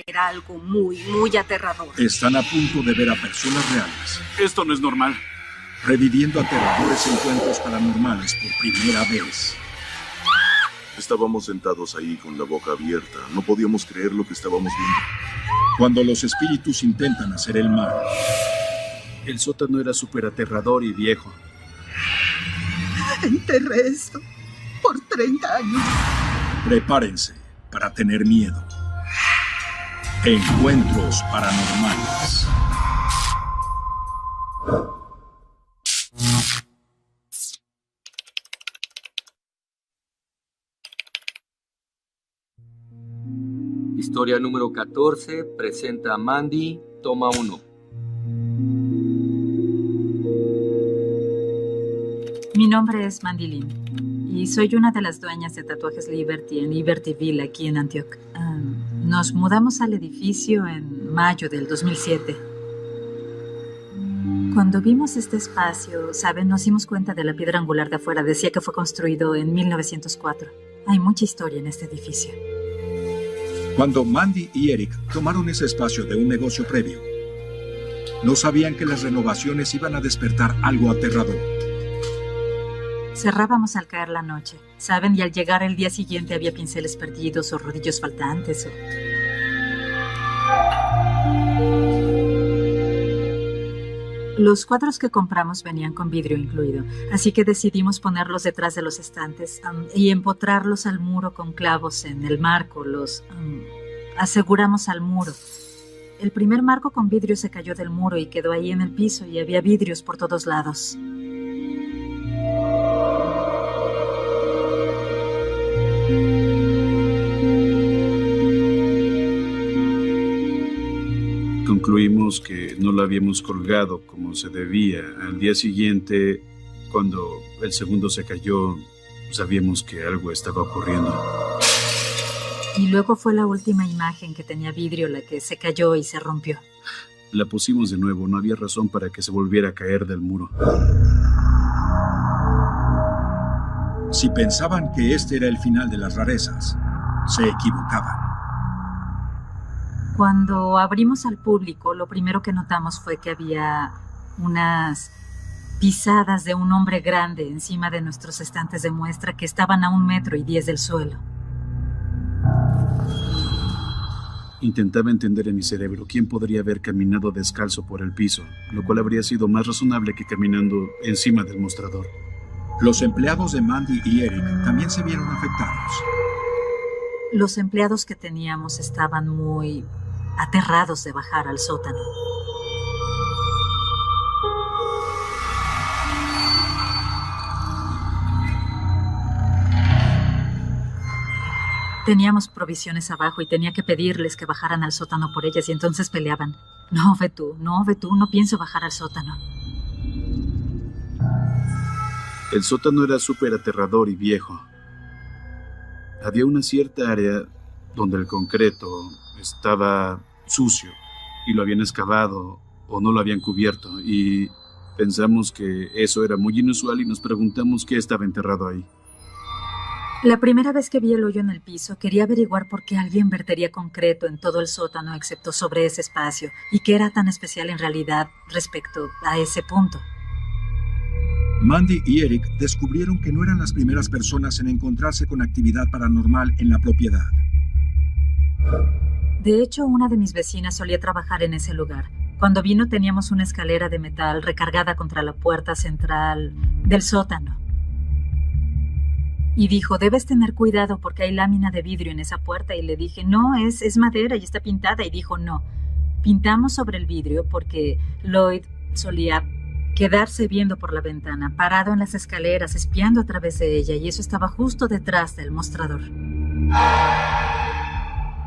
Era algo muy, muy aterrador. Están a punto de ver a personas reales. Esto no es normal. Reviviendo aterradores encuentros paranormales por primera vez. Estábamos sentados ahí con la boca abierta. No podíamos creer lo que estábamos viendo. Cuando los espíritus intentan hacer el mal. El sótano era súper aterrador y viejo. Enterré esto por 30 años. Prepárense para tener miedo. Encuentros paranormales. Historia número 14 presenta a Mandy, toma 1. Mi nombre es Mandy Lin y soy una de las dueñas de Tatuajes Liberty en Libertyville, aquí en Antioch. Nos mudamos al edificio en mayo del 2007. Cuando vimos este espacio, ¿saben? Nos dimos cuenta de la piedra angular de afuera. Decía que fue construido en 1904. Hay mucha historia en este edificio. Cuando Mandy y Eric tomaron ese espacio de un negocio previo, no sabían que las renovaciones iban a despertar algo aterrador. Cerrábamos al caer la noche, ¿saben? Y al llegar el día siguiente había pinceles perdidos o rodillos faltantes Los cuadros que compramos venían con vidrio incluido, así que decidimos ponerlos detrás de los estantes y empotrarlos al muro con clavos en el marco. Los aseguramos al muro. El primer marco con vidrio se cayó del muro y quedó ahí en el piso y había vidrios por todos lados. Concluimos que no lo habíamos colgado como se debía. Al día siguiente, cuando el segundo se cayó, sabíamos que algo estaba ocurriendo. Y luego fue la última imagen que tenía vidrio la que se cayó y se rompió. La pusimos de nuevo, no había razón para que se volviera a caer del muro. Si pensaban que este era el final de las rarezas, se equivocaban. Cuando abrimos al público, lo primero que notamos fue que había unas pisadas de un hombre grande encima de nuestros estantes de muestra que estaban a 1,10 metros del suelo. Intentaba entender en mi cerebro quién podría haber caminado descalzo por el piso, lo cual habría sido más razonable que caminando encima del mostrador. Los empleados de Mandy y Eric también se vieron afectados. Los empleados que teníamos estaban muy aterrados de bajar al sótano. Teníamos provisiones abajo y tenía que pedirles que bajaran al sótano por ellas y entonces peleaban. No, ve tú, no pienso bajar al sótano. El sótano era súper aterrador y viejo. Había una cierta área donde el concreto estaba sucio y lo habían excavado o no lo habían cubierto y pensamos que eso era muy inusual y nos preguntamos qué estaba enterrado ahí. La primera vez que vi el hoyo en el piso, quería averiguar por qué alguien vertería concreto en todo el sótano excepto sobre ese espacio y qué era tan especial en realidad respecto a ese punto. Mandy y Eric descubrieron que no eran las primeras personas en encontrarse con actividad paranormal en la propiedad. De hecho, una de mis vecinas solía trabajar en ese lugar. Cuando vino teníamos una escalera de metal recargada contra la puerta central del sótano. Y dijo, debes tener cuidado porque hay lámina de vidrio en esa puerta. Y le dije, no, es madera y está pintada. Y dijo, no. Pintamos sobre el vidrio porque Lloyd solía quedarse viendo por la ventana, parado en las escaleras, espiando a través de ella. Y eso estaba justo detrás del mostrador.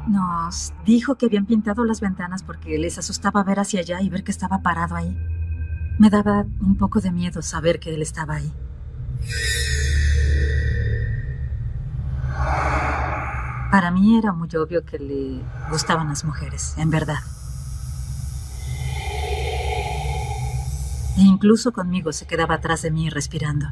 Nos dijo que habían pintado las ventanas porque les asustaba ver hacia allá y ver que estaba parado ahí. Me daba un poco de miedo saber que él estaba ahí. Para mí era muy obvio que le gustaban las mujeres, en verdad. E incluso conmigo se quedaba atrás de mí respirando.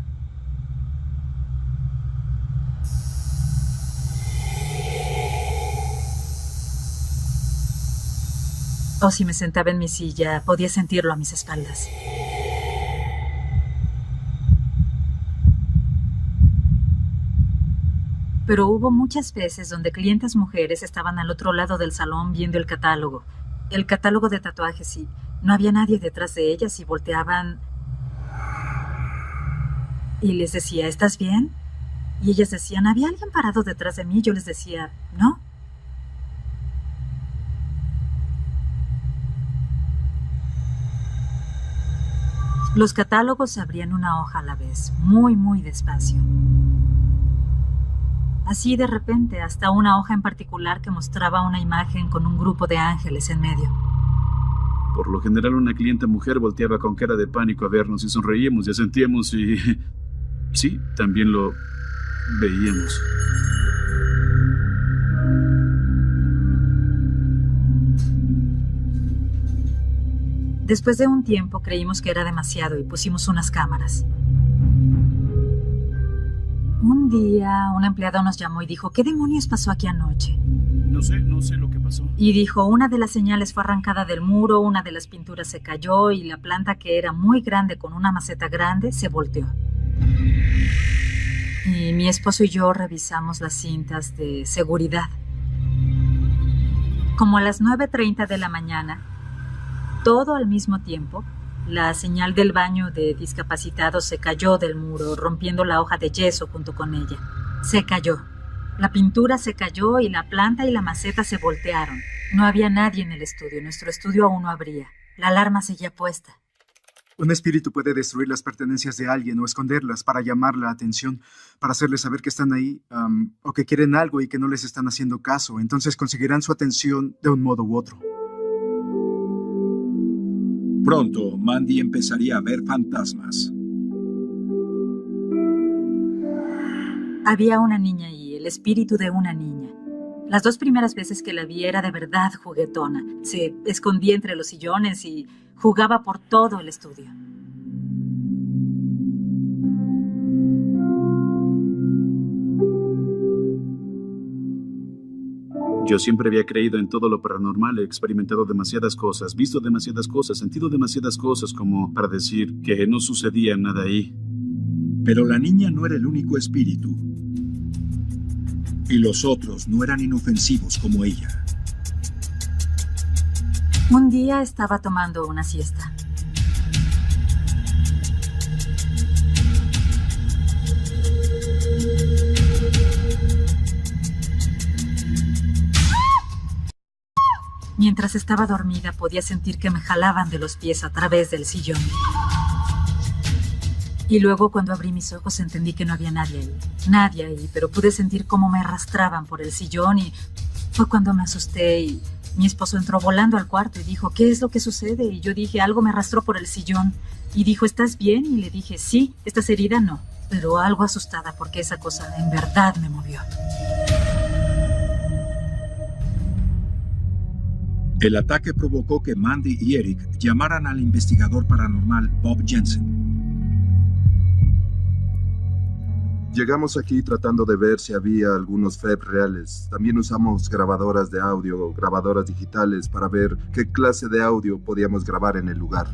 O si me sentaba en mi silla, podía sentirlo a mis espaldas. Pero hubo muchas veces donde clientes mujeres estaban al otro lado del salón viendo el catálogo de tatuajes, y no había nadie detrás de ellas y volteaban y les decía, ¿estás bien? Y ellas decían, ¿había alguien parado detrás de mí? Yo les decía, no. Los catálogos se abrían una hoja a la vez, muy, muy despacio. Así de repente, hasta una hoja en particular que mostraba una imagen con un grupo de ángeles en medio. Por lo general, una clienta mujer volteaba con cara de pánico a vernos y sonreíamos y asentíamos y... sí, también lo veíamos. Después de un tiempo creímos que era demasiado y pusimos unas cámaras. Un día, un empleado nos llamó y dijo, ¿qué demonios pasó aquí anoche? No sé lo que pasó. Y dijo, una de las señales fue arrancada del muro, una de las pinturas se cayó y la planta, que era muy grande con una maceta grande, se volteó. Y mi esposo y yo revisamos las cintas de seguridad. Como a las 9:30 de la mañana, todo al mismo tiempo, la señal del baño de discapacitados se cayó del muro, rompiendo la hoja de yeso junto con ella. Se cayó. La pintura se cayó y la planta y la maceta se voltearon. No había nadie en el estudio. Nuestro estudio aún no abría. La alarma seguía puesta. Un espíritu puede destruir las pertenencias de alguien o esconderlas para llamar la atención, para hacerles saber que están ahí, o que quieren algo y que no les están haciendo caso. Entonces conseguirán su atención de un modo u otro. Pronto, Mandy empezaría a ver fantasmas. Había una niña ahí, el espíritu de una niña. Las 2 primeras veces que la vi era de verdad juguetona. Se escondía entre los sillones y jugaba por todo el estudio. Yo siempre había creído en todo lo paranormal, he experimentado demasiadas cosas, visto demasiadas cosas, sentido demasiadas cosas como para decir que no sucedía nada ahí. Pero la niña no era el único espíritu. Y los otros no eran inofensivos como ella. Un día estaba tomando una siesta. Mientras estaba dormida, podía sentir que me jalaban de los pies a través del sillón. Y luego, cuando abrí mis ojos, entendí que no había nadie ahí, pero pude sentir cómo me arrastraban por el sillón y fue cuando me asusté y mi esposo entró volando al cuarto y dijo, ¿qué es lo que sucede? Y yo dije, algo me arrastró por el sillón. Y dijo, ¿estás bien? Y le dije, sí, ¿estás herida? No, pero algo asustada porque esa cosa en verdad me movió. El ataque provocó que Mandy y Eric llamaran al investigador paranormal Bob Jensen. Llegamos aquí tratando de ver si había algunos FEP reales. También usamos grabadoras de audio, grabadoras digitales, para ver qué clase de audio podíamos grabar en el lugar.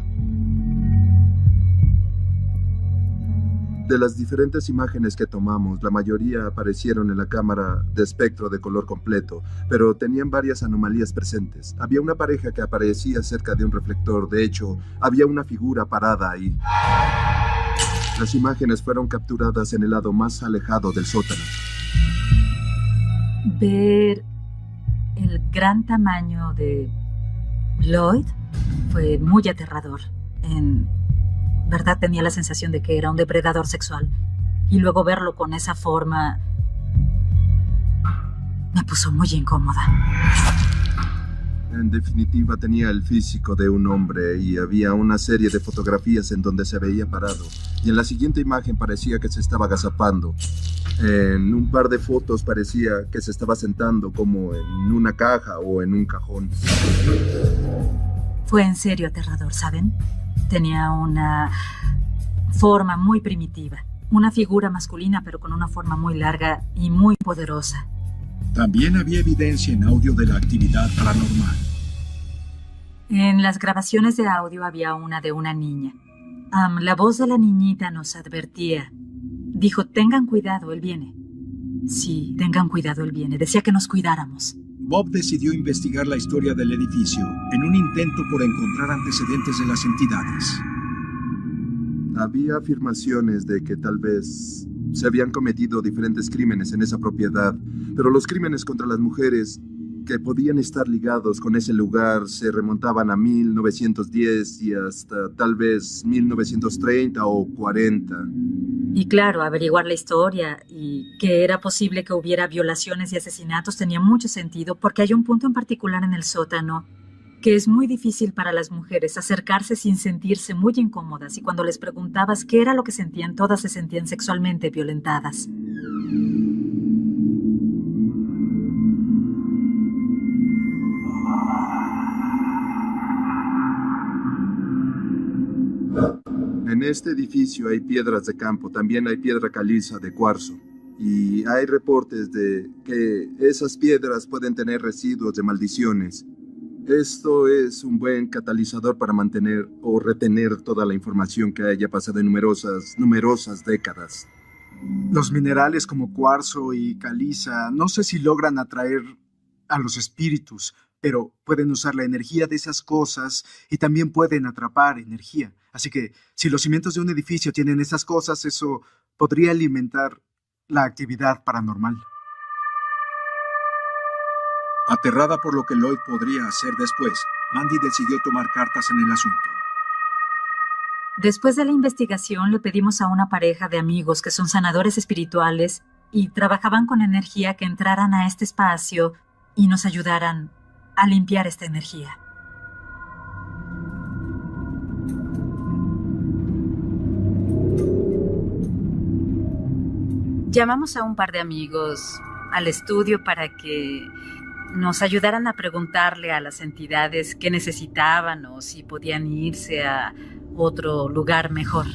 De las diferentes imágenes que tomamos, la mayoría aparecieron en la cámara de espectro de color completo, pero tenían varias anomalías presentes. Había una pareja que aparecía cerca de un reflector. De hecho, había una figura parada ahí. Las imágenes fueron capturadas en el lado más alejado del sótano. Ver el gran tamaño de Lloyd fue muy aterrador. En verdad tenía la sensación de que era un depredador sexual. Y luego verlo con esa forma me puso muy incómoda. En definitiva, tenía el físico de un hombre y había una serie de fotografías en donde se veía parado. Y en la siguiente imagen parecía que se estaba agazapando. En un par de fotos parecía que se estaba sentando como en una caja o en un cajón. Fue en serio aterrador, ¿saben? Tenía una forma muy primitiva. Una figura masculina, pero con una forma muy larga y muy poderosa. También había evidencia en audio de la actividad paranormal. En las grabaciones de audio había una de una niña. La voz de la niñita nos advertía. Dijo, tengan cuidado, él viene. Sí, tengan cuidado, él viene. Decía que nos cuidáramos. Bob decidió investigar la historia del edificio en un intento por encontrar antecedentes de las entidades. Había afirmaciones de que tal vez se habían cometido diferentes crímenes en esa propiedad, pero los crímenes contra las mujeres que podían estar ligados con ese lugar se remontaban a 1910 y hasta tal vez 1930 o 40. Y claro, averiguar la historia y que era posible que hubiera violaciones y asesinatos tenía mucho sentido porque hay un punto en particular en el sótano que es muy difícil para las mujeres acercarse sin sentirse muy incómodas y cuando les preguntabas qué era lo que sentían, todas se sentían sexualmente violentadas. En este edificio hay piedras de campo, también hay piedra caliza de cuarzo. Y hay reportes de que esas piedras pueden tener residuos de maldiciones. Esto es un buen catalizador para mantener o retener toda la información que haya pasado en numerosas décadas. Los minerales como cuarzo y caliza, no sé si logran atraer a los espíritus, pero pueden usar la energía de esas cosas y también pueden atrapar energía. Así que si los cimientos de un edificio tienen esas cosas, eso podría alimentar la actividad paranormal. Aterrada por lo que Lloyd podría hacer después, Mandy decidió tomar cartas en el asunto. Después de la investigación, le pedimos a una pareja de amigos que son sanadores espirituales y trabajaban con energía que entraran a este espacio y nos ayudaran a limpiar esta energía. Llamamos a un par de amigos al estudio para que nos ayudaran a preguntarle a las entidades qué necesitaban o si podían irse a otro lugar mejor.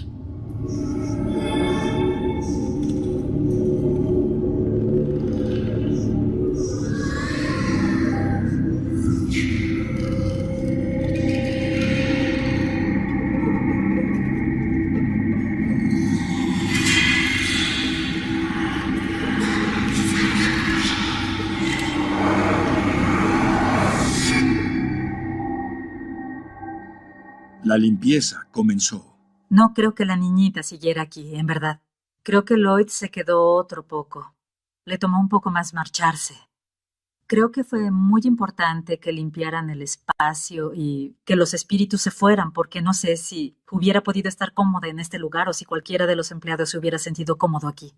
La limpieza comenzó. No creo que la niñita siguiera aquí, en verdad. Creo que Lloyd se quedó otro poco. Le tomó un poco más marcharse. Creo que fue muy importante que limpiaran el espacio y que los espíritus se fueran, porque no sé si hubiera podido estar cómoda en este lugar o si cualquiera de los empleados se hubiera sentido cómodo aquí.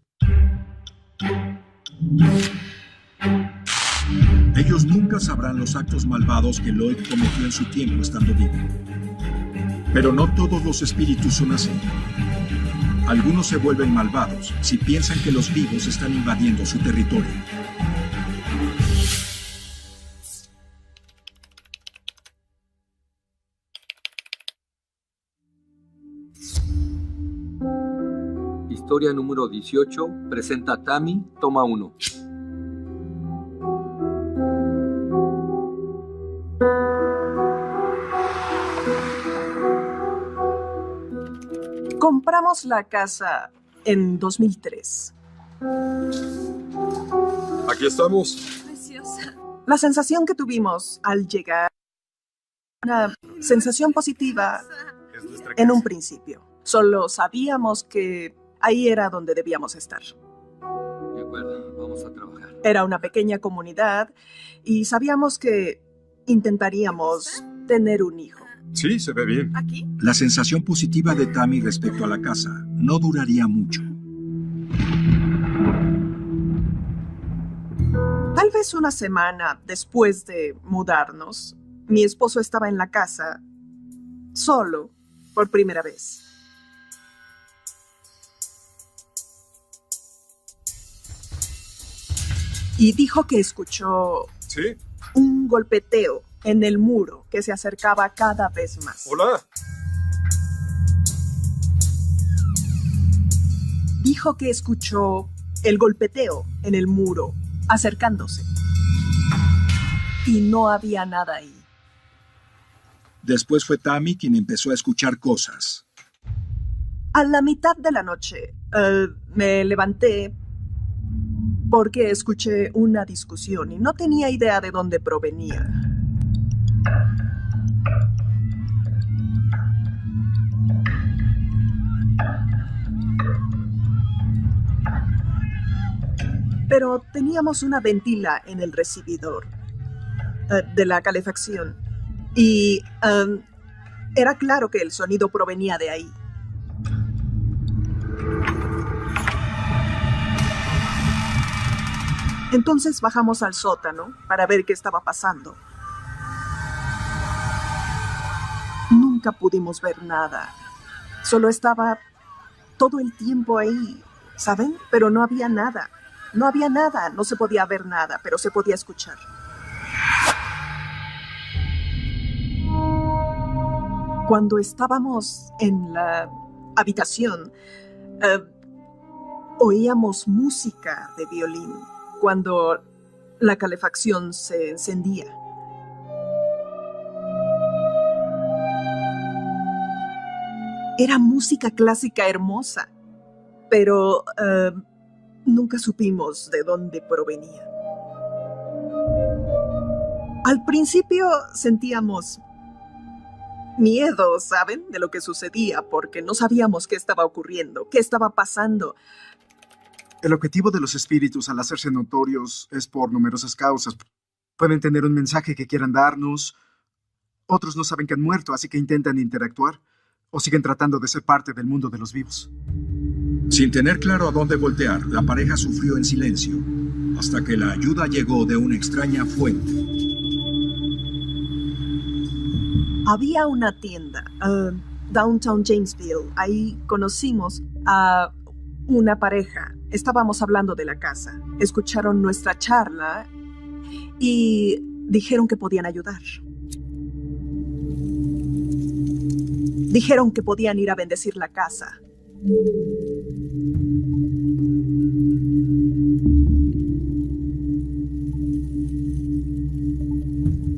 Ellos nunca sabrán los actos malvados que Lloyd cometió en su tiempo estando vivo. Pero no todos los espíritus son así. Algunos se vuelven malvados si piensan que los vivos están invadiendo su territorio. Historia número 18, presenta a Tammy, toma 1. Compramos la casa en 2003. Aquí estamos. Preciosa. La sensación que tuvimos al llegar, una sensación positiva en un principio. Solo sabíamos que ahí era donde debíamos estar. De acuerdo, vamos a trabajar. Era una pequeña comunidad y sabíamos que intentaríamos tener un hijo. Sí, se ve bien. ¿Aquí? La sensación positiva de Tammy respecto a la casa no duraría mucho. Tal vez una semana después de mudarnos, mi esposo estaba en la casa, solo, por primera vez. Y dijo que escuchó ¿Sí? un golpeteo en el muro que se acercaba cada vez más. Hola. Dijo que escuchó el golpeteo en el muro acercándose. Y no había nada ahí. Después fue Tammy quien empezó a escuchar cosas. A la mitad de la noche, me levanté porque escuché una discusión y no tenía idea de dónde provenía. Pero teníamos una ventila en el recibidor de la calefacción y era claro que el sonido provenía de ahí. Entonces bajamos al sótano para ver qué estaba pasando. Nunca pudimos ver nada. Solo estaba todo el tiempo ahí, ¿saben? Pero no había nada. No había nada, no se podía ver nada, pero se podía escuchar. Cuando estábamos en la habitación, oíamos música de violín cuando la calefacción se encendía. Era música clásica hermosa, pero nunca supimos de dónde provenía. Al principio sentíamos miedo, ¿saben? De lo que sucedía, porque no sabíamos qué estaba ocurriendo, qué estaba pasando. El objetivo de los espíritus al hacerse notorios es por numerosas causas. Pueden tener un mensaje que quieran darnos, otros no saben que han muerto, así que intentan interactuar, o siguen tratando de ser parte del mundo de los vivos. Sin tener claro a dónde voltear, la pareja sufrió en silencio, hasta que la ayuda llegó de una extraña fuente. Había una tienda, Downtown Jamesville. Ahí conocimos a una pareja. Estábamos hablando de la casa. Escucharon nuestra charla y dijeron que podían ayudar. Dijeron que podían ir a bendecir la casa.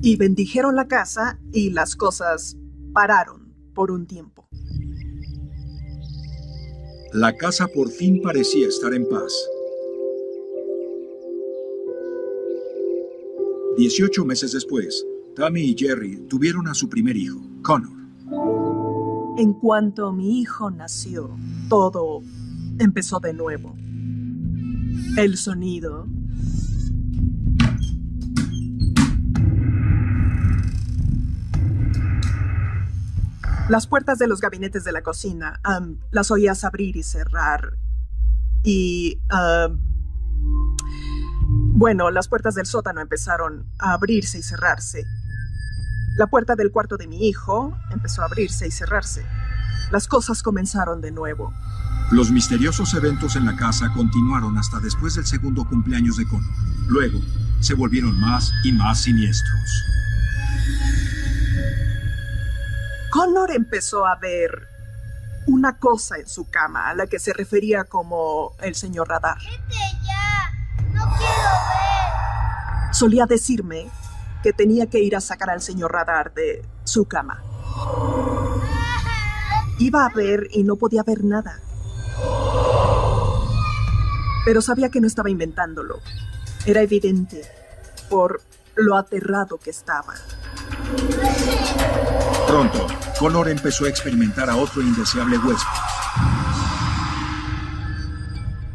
Y bendijeron la casa y las cosas pararon por un tiempo. La casa por fin parecía estar en paz. 18 meses después, Tammy y Jerry tuvieron a su primer hijo, Connor. En cuanto mi hijo nació, todo empezó de nuevo. El sonido, las puertas de los gabinetes de la cocina, las oías abrir y cerrar. Y, bueno, las puertas del sótano empezaron a abrirse y cerrarse. La puerta del cuarto de mi hijo empezó a abrirse y cerrarse. Las cosas comenzaron de nuevo. Los misteriosos eventos en la casa continuaron hasta después del segundo cumpleaños de Connor. Luego, se volvieron más y más siniestros. Connor empezó a ver una cosa en su cama a la que se refería como el señor Radar. ¡Vete ya! ¡No quiero ver! Solía decirme que tenía que ir a sacar al señor Radar de su cama. Iba a ver y no podía ver nada. Pero sabía que no estaba inventándolo. Era evidente por lo aterrado que estaba. Pronto, Connor empezó a experimentar a otro indeseable huésped.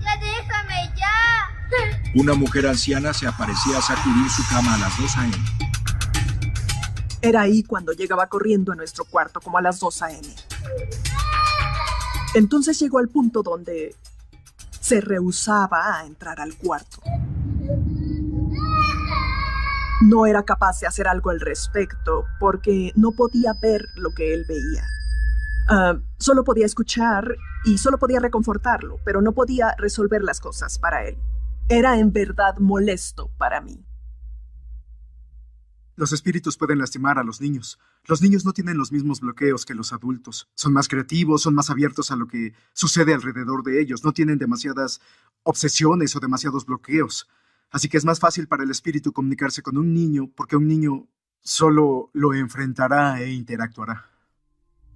¡Ya déjame ya! Una mujer anciana se aparecía a sacudir su cama a las 2 a.m. Era ahí cuando llegaba corriendo a nuestro cuarto, como a las 2 a.m. Entonces llegó al punto donde se rehusaba a entrar al cuarto. No era capaz de hacer algo al respecto porque no podía ver lo que él veía. Solo podía escuchar y solo podía reconfortarlo, pero no podía resolver las cosas para él. Era en verdad molesto para mí. Los espíritus pueden lastimar a los niños. Los niños no tienen los mismos bloqueos que los adultos. Son más creativos, son más abiertos a lo que sucede alrededor de ellos. No tienen demasiadas obsesiones o demasiados bloqueos. Así que es más fácil para el espíritu comunicarse con un niño porque un niño solo lo enfrentará e interactuará.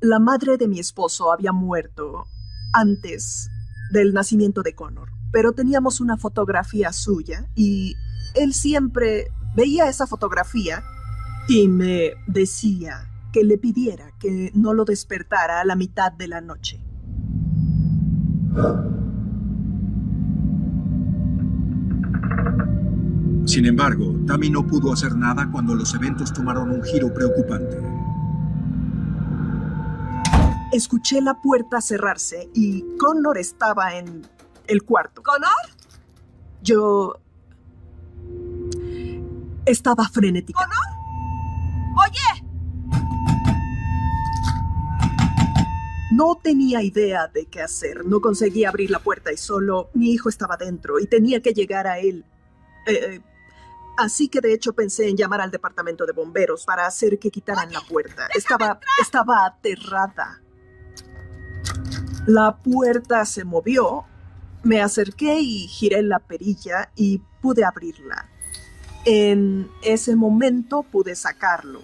La madre de mi esposo había muerto antes del nacimiento de Connor, pero teníamos una fotografía suya y él siempre veía esa fotografía y me decía que le pidiera que no lo despertara a la mitad de la noche. Sin embargo, Tammy no pudo hacer nada cuando los eventos tomaron un giro preocupante. Escuché la puerta cerrarse y Connor estaba en el cuarto. ¿Connor? Yo estaba frenética. ¿Connor? ¡Oye! No tenía idea de qué hacer. No conseguía abrir la puerta y solo mi hijo estaba dentro y tenía que llegar a él. Así que de hecho pensé en llamar al departamento de bomberos para hacer que quitaran la puerta. Estaba aterrada. La puerta se movió, me acerqué y giré la perilla y pude abrirla. En ese momento pude sacarlo.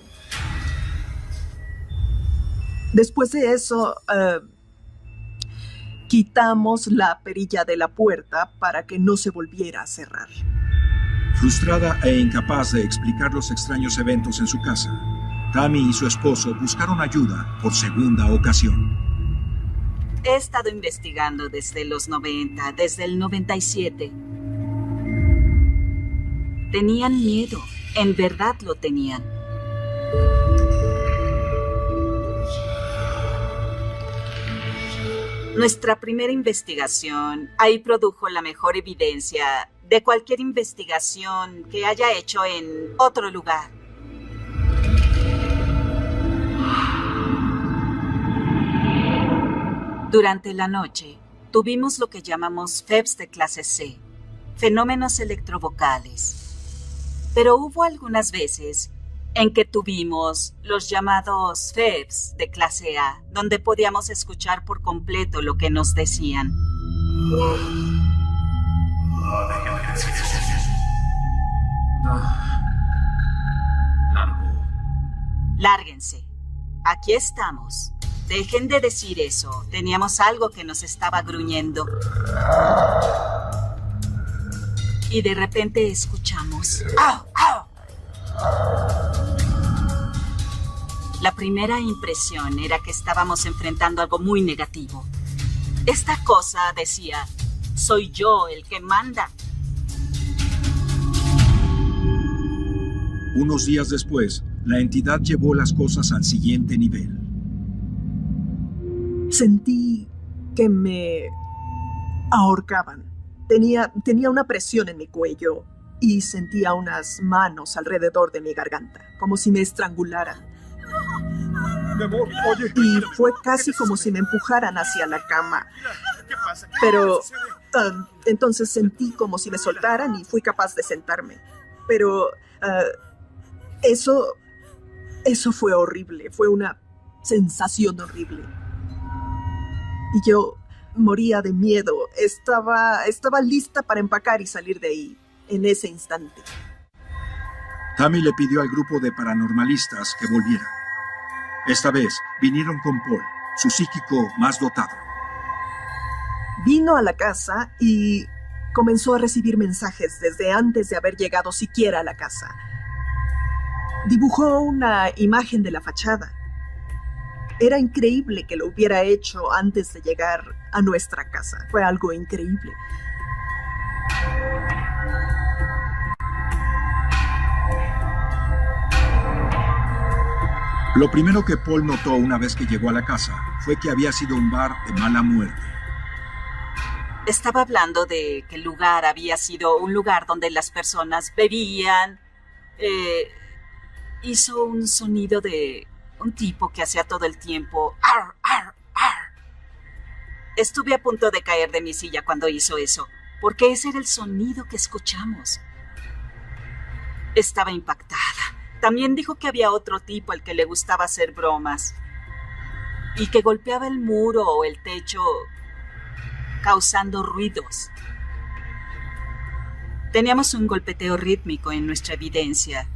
Después de eso, quitamos la perilla de la puerta para que no se volviera a cerrar. Frustrada e incapaz de explicar los extraños eventos en su casa, Tammy y su esposo buscaron ayuda por segunda ocasión. He estado investigando desde los 90, desde el 97. Tenían miedo, en verdad lo tenían. Nuestra primera investigación ahí produjo la mejor evidencia de cualquier investigación que haya hecho en otro lugar. Durante la noche, tuvimos lo que llamamos FEBs de clase C, fenómenos electrovocales. Pero hubo algunas veces en que tuvimos los llamados FEBs de clase A, donde podíamos escuchar por completo lo que nos decían. Lárguense. Aquí estamos. Dejen de decir eso. Teníamos algo que nos estaba gruñendo. Y de repente escuchamos... ¡Au! ¡Au! La primera impresión era que estábamos enfrentando algo muy negativo. Esta cosa decía, soy yo el que manda. Unos días después, la entidad llevó las cosas al siguiente nivel. Sentí que me ahorcaban. Tenía una presión en mi cuello y sentía unas manos alrededor de mi garganta, como si me estrangularan. Mi amor, oye. Y fue casi como si me empujaran hacia la cama. Pero entonces sentí como si me soltaran y fui capaz de sentarme. Pero eso fue horrible, fue una sensación horrible. Y yo moría de miedo. Estaba lista para empacar y salir de ahí en ese instante. Tammy le pidió al grupo de paranormalistas que volvieran. Esta vez vinieron con Paul, su psíquico más dotado. Vino a la casa y comenzó a recibir mensajes desde antes de haber llegado siquiera a la casa. Dibujó una imagen de la fachada. Era increíble que lo hubiera hecho antes de llegar a nuestra casa. Fue algo increíble. Lo primero que Paul notó una vez que llegó a la casa fue que había sido un bar de mala muerte. Estaba hablando de que el lugar había sido un lugar donde las personas bebían. Hizo un sonido de un tipo que hacía todo el tiempo ar, ar, ar. Estuve a punto de caer de mi silla cuando hizo eso, porque ese era el sonido que escuchamos. Estaba impactada. También dijo que había otro tipo al que le gustaba hacer bromas y que golpeaba el muro o el techo causando ruidos. Teníamos un golpeteo rítmico en nuestra evidencia.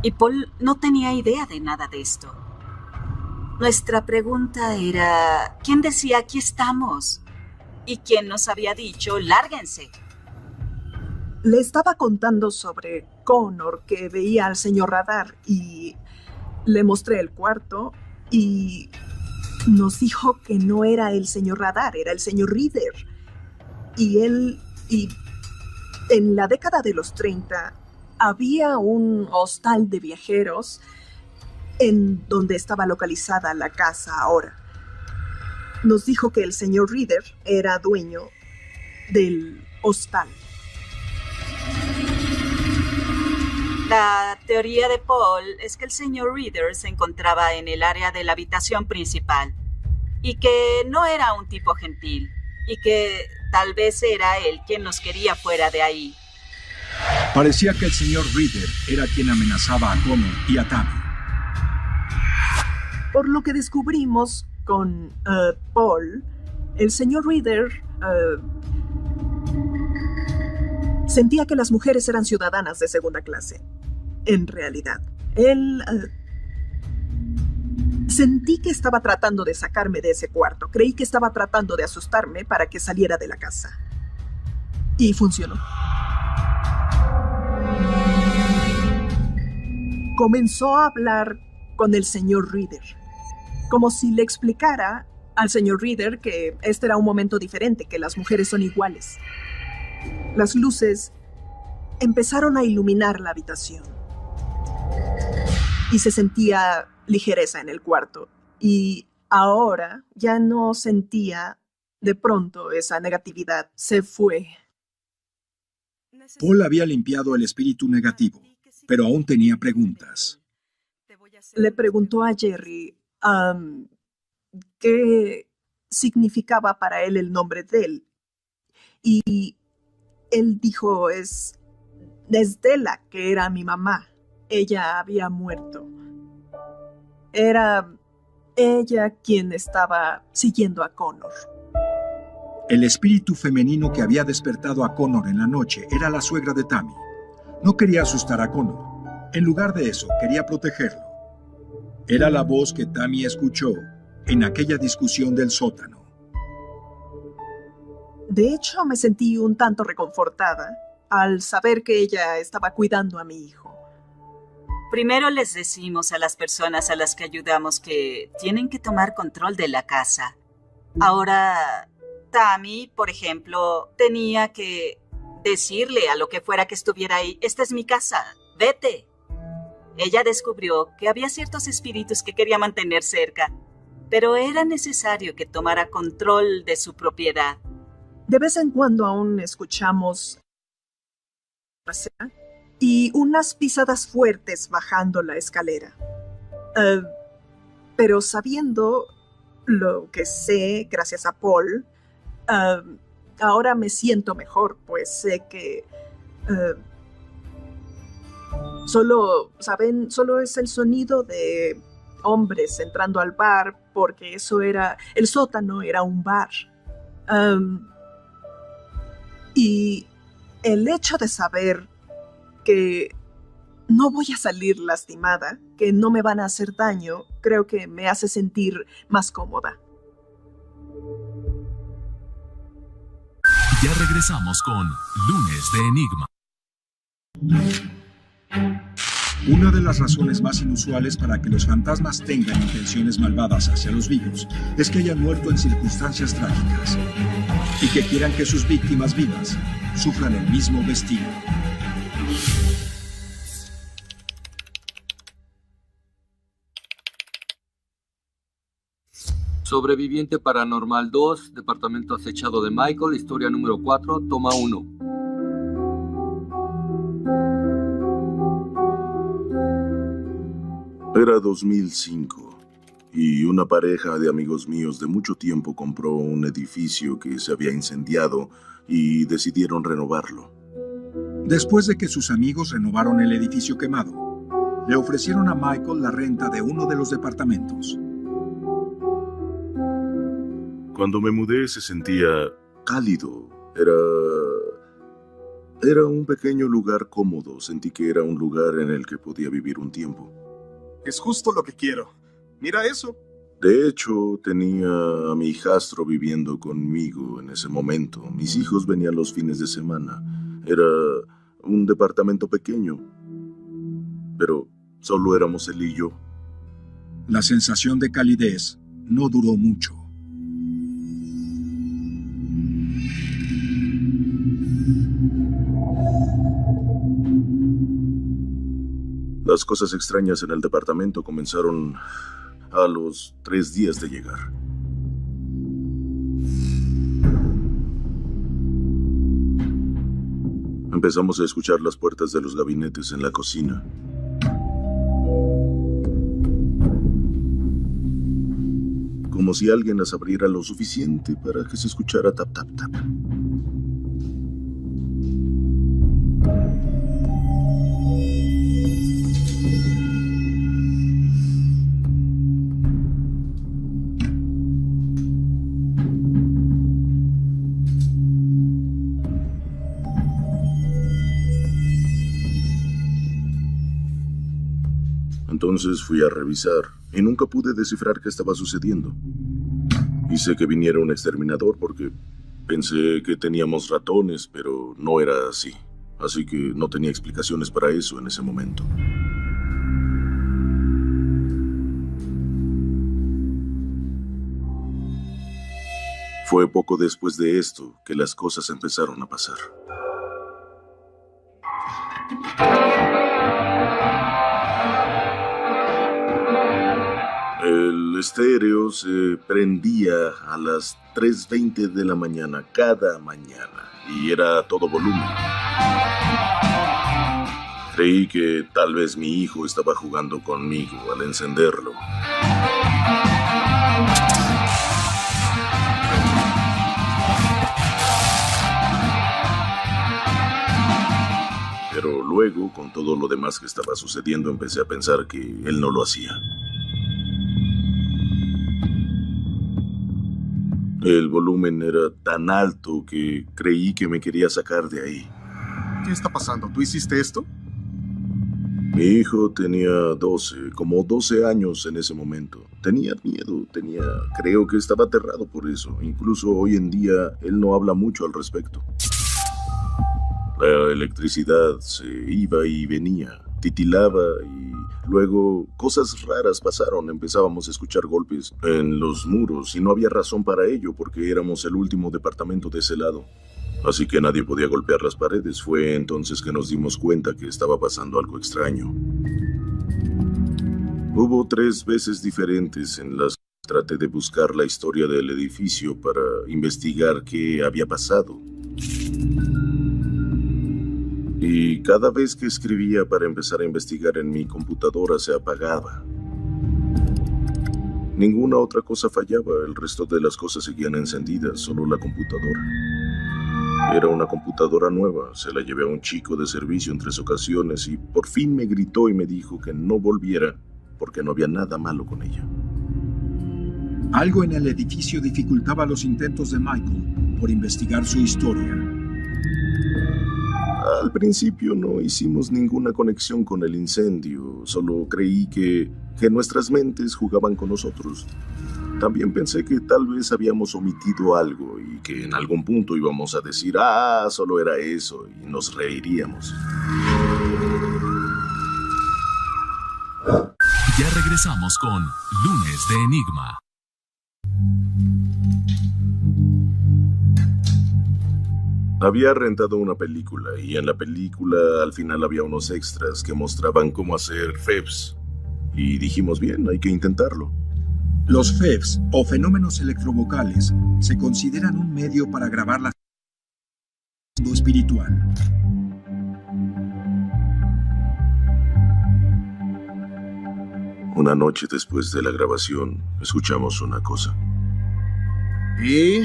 Y Paul no tenía idea de nada de esto. Nuestra pregunta era, ¿quién decía aquí estamos? ¿Y quién nos había dicho, lárguense? Le estaba contando sobre Connor, que veía al señor Radar, y le mostré el cuarto y nos dijo que no era el señor Radar, era el señor Reader. Y en la década de los 30 había un hostal de viajeros en donde estaba localizada la casa ahora. Nos dijo que el señor Reader era dueño del hostal. La teoría de Paul es que el señor Reader se encontraba en el área de la habitación principal y que no era un tipo gentil y que tal vez era él quien nos quería fuera de ahí. Parecía que el señor Reader era quien amenazaba a Connor y a Tammy. Por lo que descubrimos con Paul, el señor Reader sentía que las mujeres eran ciudadanas de segunda clase. En realidad, él sentí que estaba tratando de sacarme de ese cuarto. Creí que estaba tratando de asustarme para que saliera de la casa. Y funcionó. Comenzó a hablar con el señor Reader, como si le explicara al señor Reader que este era un momento diferente, que las mujeres son iguales. Las luces empezaron a iluminar la habitación y se sentía ligereza en el cuarto, y ahora ya no sentía de pronto esa negatividad. Se fue. Paul había limpiado el espíritu negativo, pero aún tenía preguntas. Le preguntó a Jerry qué significaba para él el nombre de él. Y él dijo, es Della, que era mi mamá. Ella había muerto. Era ella quien estaba siguiendo a Connor. El espíritu femenino que había despertado a Connor en la noche era la suegra de Tammy. No quería asustar a Connor. En lugar de eso, quería protegerlo. Era la voz que Tammy escuchó en aquella discusión del sótano. De hecho, me sentí un tanto reconfortada al saber que ella estaba cuidando a mi hijo. Primero les decimos a las personas a las que ayudamos que tienen que tomar control de la casa. Ahora, Tammy, por ejemplo, tenía que decirle a lo que fuera que estuviera ahí, esta es mi casa, vete. Ella descubrió que había ciertos espíritus que quería mantener cerca, pero era necesario que tomara control de su propiedad. De vez en cuando aún escuchamos y unas pisadas fuertes bajando la escalera. Pero sabiendo lo que sé, gracias a Paul, ahora me siento mejor, pues sé que solo es el sonido de hombres entrando al bar, porque el sótano era un bar. Y el hecho de saber que no voy a salir lastimada, que no me van a hacer daño, creo que me hace sentir más cómoda. Ya regresamos con Lunes de Enigma. Una de las razones más inusuales para que los fantasmas tengan intenciones malvadas hacia los vivos es que hayan muerto en circunstancias trágicas y que quieran que sus víctimas vivas sufran el mismo destino. Sobreviviente Paranormal 2, Departamento Acechado de Michael, historia número 4, toma 1. Era 2005 y una pareja de amigos míos de mucho tiempo compró un edificio que se había incendiado y decidieron renovarlo. Después de que sus amigos renovaron el edificio quemado, le ofrecieron a Michael la renta de uno de los departamentos. Cuando me mudé se sentía cálido. Era un pequeño lugar cómodo. Sentí que era un lugar en el que podía vivir un tiempo. Es justo lo que quiero. Mira eso. De hecho, tenía a mi hijastro viviendo conmigo en ese momento. Mis hijos venían los fines de semana. Era un departamento pequeño, pero solo éramos él y yo. La sensación de calidez no duró mucho. Las cosas extrañas en el departamento comenzaron a los 3 días de llegar. Empezamos a escuchar las puertas de los gabinetes en la cocina. Como si alguien las abriera lo suficiente para que se escuchara tap, tap, tap. Entonces fui a revisar y nunca pude descifrar qué estaba sucediendo. Hice que viniera un exterminador porque pensé que teníamos ratones, pero no era así. Así que no tenía explicaciones para eso en ese momento. Fue poco después de esto que las cosas empezaron a pasar. El estéreo se prendía a las 3:20 de la mañana cada mañana y era a todo volumen. Creí que tal vez mi hijo estaba jugando conmigo al encenderlo. Pero luego, con todo lo demás que estaba sucediendo, empecé a pensar que él no lo hacía. El volumen era tan alto que creí que me quería sacar de ahí. ¿Qué está pasando? ¿Tú hiciste esto? Mi hijo tenía 12 años en ese momento. Tenía miedo, creo que estaba aterrado por eso. Incluso hoy en día, él no habla mucho al respecto. La electricidad se iba y venía, titilaba y luego cosas raras pasaron. Empezábamos a escuchar golpes en los muros y no había razón para ello porque éramos el último departamento de ese lado. Así que nadie podía golpear las paredes. Fue entonces que nos dimos cuenta que estaba pasando algo extraño. Hubo 3 veces diferentes en las que traté de buscar la historia del edificio para investigar qué había pasado. Y cada vez que escribía para empezar a investigar en mi computadora se apagaba. Ninguna otra cosa fallaba, el resto de las cosas seguían encendidas, solo la computadora. Era una computadora nueva, se la llevé a un chico de servicio en 3 ocasiones y por fin me gritó y me dijo que no volviera porque no había nada malo con ella. Algo en el edificio dificultaba los intentos de Michael por investigar su historia. Al principio no hicimos ninguna conexión con el incendio, solo creí que nuestras mentes jugaban con nosotros. También pensé que tal vez habíamos omitido algo y que en algún punto íbamos a decir, solo era eso, y nos reiríamos. Ya regresamos con Lunes de Enigma. Había rentado una película y en la película al final había unos extras que mostraban cómo hacer FEVs. Y dijimos, bien, hay que intentarlo. Los FEVs, o fenómenos electrovocales, se consideran un medio para grabar la mundo espiritual. Una noche después de la grabación, escuchamos una cosa. Y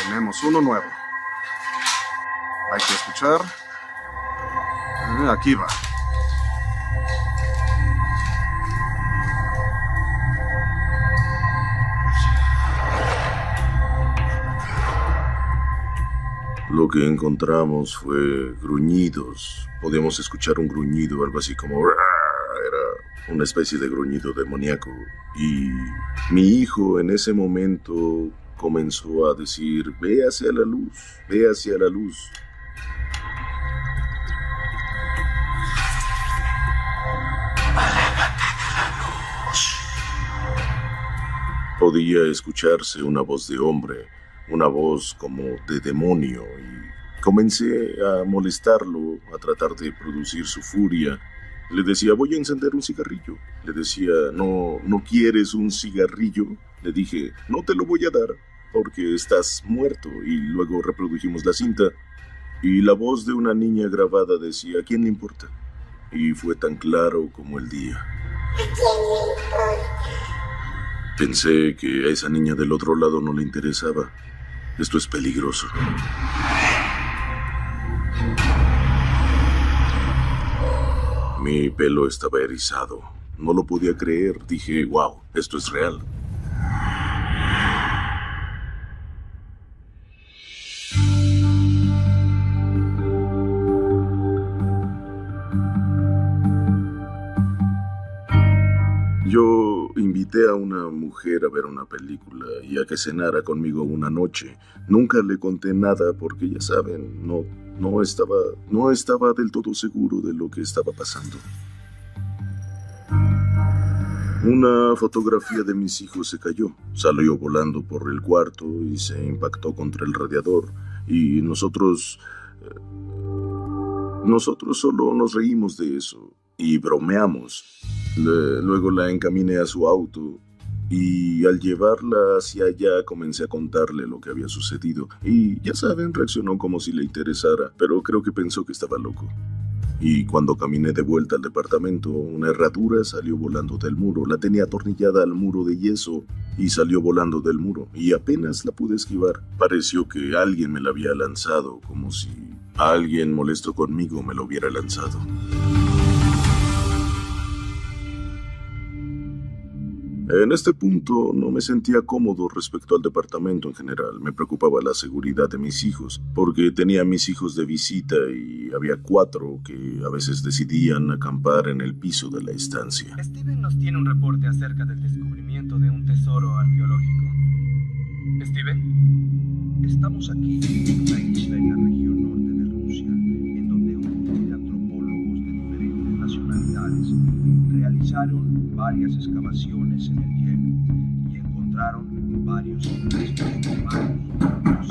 tenemos uno nuevo. Hay que escuchar. Aquí va. Lo que encontramos fue gruñidos. Podíamos escuchar un gruñido, algo así como... Era una especie de gruñido demoníaco. Y mi hijo en ese momento comenzó a decir, ve hacia la luz, ve hacia la luz. Podía escucharse una voz de hombre, una voz como de demonio, y comencé a molestarlo, a tratar de producir su furia. Le decía, voy a encender un cigarrillo. Le decía, ¿no quieres un cigarrillo? Le dije, no te lo voy a dar porque estás muerto. Y luego reprodujimos la cinta y la voz de una niña grabada decía, ¿a quién le importa? Y fue tan claro como el día. ¿A quién le importa? Pensé que a esa niña del otro lado no le interesaba. Esto es peligroso. Mi pelo estaba erizado. No lo podía creer. Dije, wow, esto es real. Yo invité a una mujer a ver una película y a que cenara conmigo una noche. Nunca le conté nada porque, ya saben, no estaba del todo seguro de lo que estaba pasando. Una fotografía de mis hijos se cayó. Salió volando por el cuarto y se impactó contra el radiador. Y nosotros solo nos reímos de eso y bromeamos. Luego la encaminé a su auto y al llevarla hacia allá comencé a contarle lo que había sucedido. Y ya saben, reaccionó como si le interesara, pero creo que pensó que estaba loco. Y cuando caminé de vuelta al departamento, una herradura salió volando del muro. La tenía atornillada al muro de yeso y salió volando del muro. Y apenas la pude esquivar. Pareció que alguien me la había lanzado, como si alguien molesto conmigo me lo hubiera lanzado. En este punto no me sentía cómodo respecto al departamento en general. Me preocupaba la seguridad de mis hijos, porque tenía a mis hijos de visita y había 4 que a veces decidían acampar en el piso de la estancia. Steven nos tiene un reporte acerca del descubrimiento de un tesoro arqueológico. ¿Steven? Estamos aquí en una isla en la región norte de Rusia, en donde un grupo de antropólogos de diferentes nacionalidades realizaron varias excavaciones en el hielo y encontraron varios restos humanos.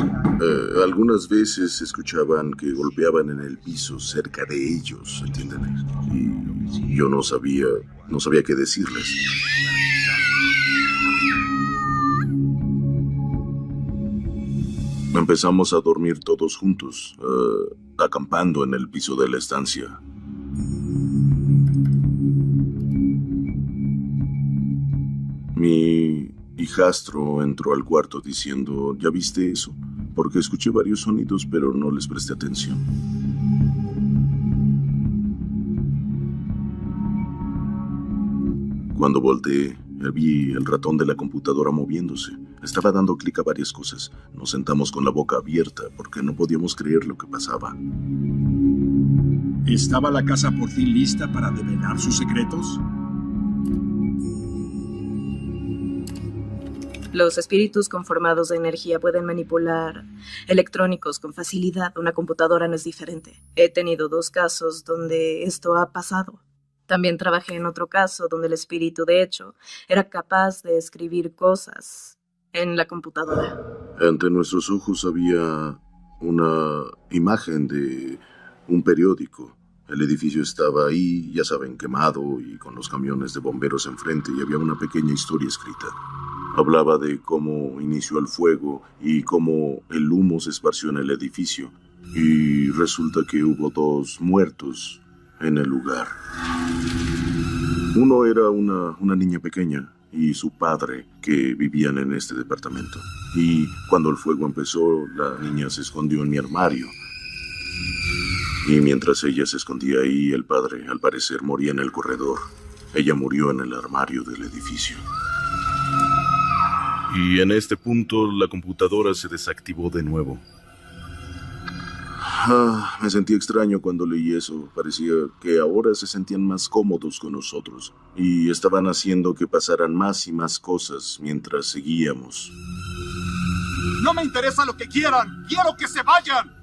Algunas veces escuchaban que golpeaban en el piso cerca de ellos, ¿entienden? Y yo no sabía qué decirles. Empezamos a dormir todos juntos, acampando en el piso de la estancia. Mi hijastro entró al cuarto diciendo, ¿ya viste eso? Porque escuché varios sonidos, pero no les presté atención. Cuando volteé, vi el ratón de la computadora moviéndose. Estaba dando clic a varias cosas. Nos sentamos con la boca abierta porque no podíamos creer lo que pasaba. ¿Estaba la casa por fin lista para develar sus secretos? Los espíritus conformados de energía pueden manipular electrónicos con facilidad. Una computadora no es diferente. He tenido 2 casos donde esto ha pasado. También trabajé en otro caso donde el espíritu, de hecho, era capaz de escribir cosas en la computadora. Ante nuestros ojos había una imagen de un periódico. El edificio estaba ahí, ya saben, quemado y con los camiones de bomberos enfrente, y había una pequeña historia escrita. Hablaba de cómo inició el fuego y cómo el humo se esparció en el edificio. Y resulta que hubo 2 muertos en el lugar. Uno era una niña pequeña y su padre, que vivían en este departamento. Y cuando el fuego empezó, la niña se escondió en mi armario. Y mientras ella se escondía ahí, el padre, al parecer, moría en el corredor. Ella murió en el armario del edificio. Y en este punto, la computadora se desactivó de nuevo. Me sentí extraño cuando leí eso. Parecía que ahora se sentían más cómodos con nosotros y estaban haciendo que pasaran más y más cosas mientras seguíamos. No me interesa lo que quieran. ¡Quiero que se vayan!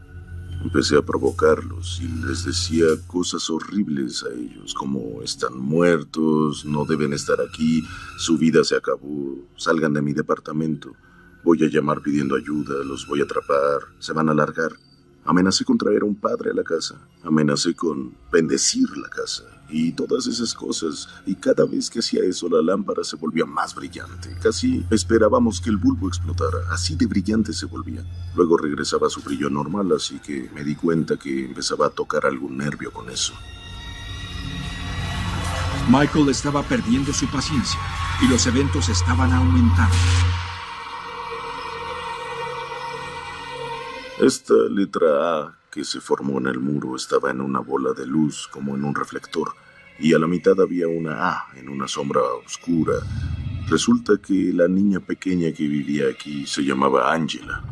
Empecé a provocarlos y les decía cosas horribles a ellos, como están muertos, no deben estar aquí, su vida se acabó, salgan de mi departamento, voy a llamar pidiendo ayuda, los voy a atrapar, se van a largar. Amenacé con traer a un padre a la casa, amenacé con bendecir la casa y todas esas cosas. Y cada vez que hacía eso, la lámpara se volvía más brillante. Casi esperábamos que el bulbo explotara, así de brillante se volvía. Luego regresaba a su brillo normal, así que me di cuenta que empezaba a tocar algún nervio con eso. Michael estaba perdiendo su paciencia y los eventos estaban aumentando. Esta letra A que se formó en el muro estaba en una bola de luz como en un reflector y a la mitad había una A en una sombra oscura. Resulta que la niña pequeña que vivía aquí se llamaba Angela.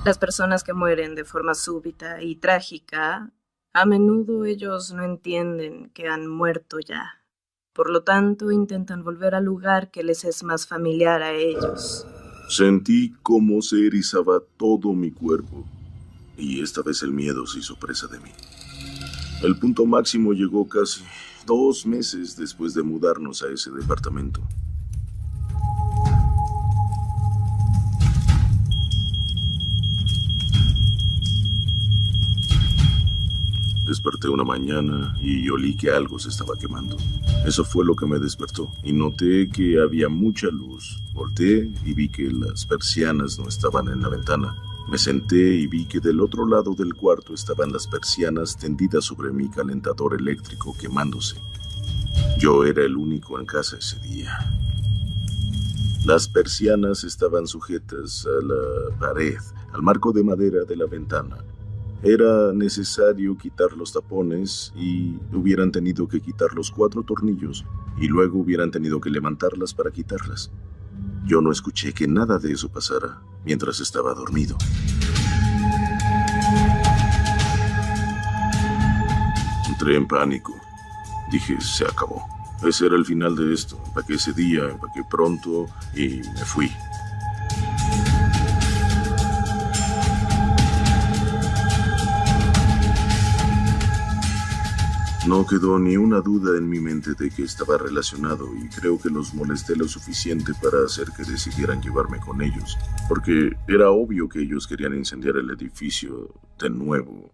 Las personas que mueren de forma súbita y trágica, a menudo ellos no entienden que han muerto ya. Por lo tanto, intentan volver al lugar que les es más familiar a ellos. Sentí cómo se erizaba todo mi cuerpo, y esta vez el miedo se hizo presa de mí. El punto máximo llegó casi 2 meses después de mudarnos a ese departamento. Desperté una mañana y olí que algo se estaba quemando. Eso fue lo que me despertó y noté que había mucha luz. Volteé y vi que las persianas no estaban en la ventana. Me senté y vi que del otro lado del cuarto estaban las persianas tendidas sobre mi calentador eléctrico quemándose. Yo era el único en casa ese día. Las persianas estaban sujetas a la pared, al marco de madera de la ventana. Era necesario quitar los tapones y hubieran tenido que quitar los 4 tornillos y luego hubieran tenido que levantarlas para quitarlas. Yo no escuché que nada de eso pasara mientras estaba dormido. Entré en pánico. Dije, se acabó. Ese era el final de esto. Empaqué ese día, empaqué pronto y me fui. No quedó ni una duda en mi mente de que estaba relacionado y creo que los molesté lo suficiente para hacer que decidieran llevarme con ellos, porque era obvio que ellos querían incendiar el edificio de nuevo.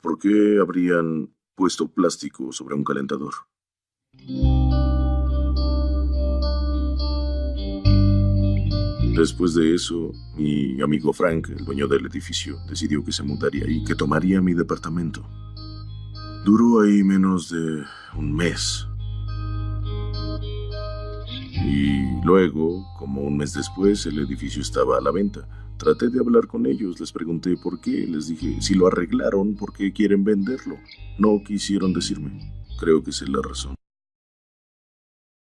¿Por qué habrían puesto plástico sobre un calentador? Después de eso, mi amigo Frank, el dueño del edificio, decidió que se mudaría y que tomaría mi departamento. Duró ahí menos de un mes. Y luego, como un mes después, el edificio estaba a la venta. Traté de hablar con ellos, les pregunté por qué. Les dije, si lo arreglaron, ¿por qué quieren venderlo? No quisieron decirme. Creo que esa es la razón.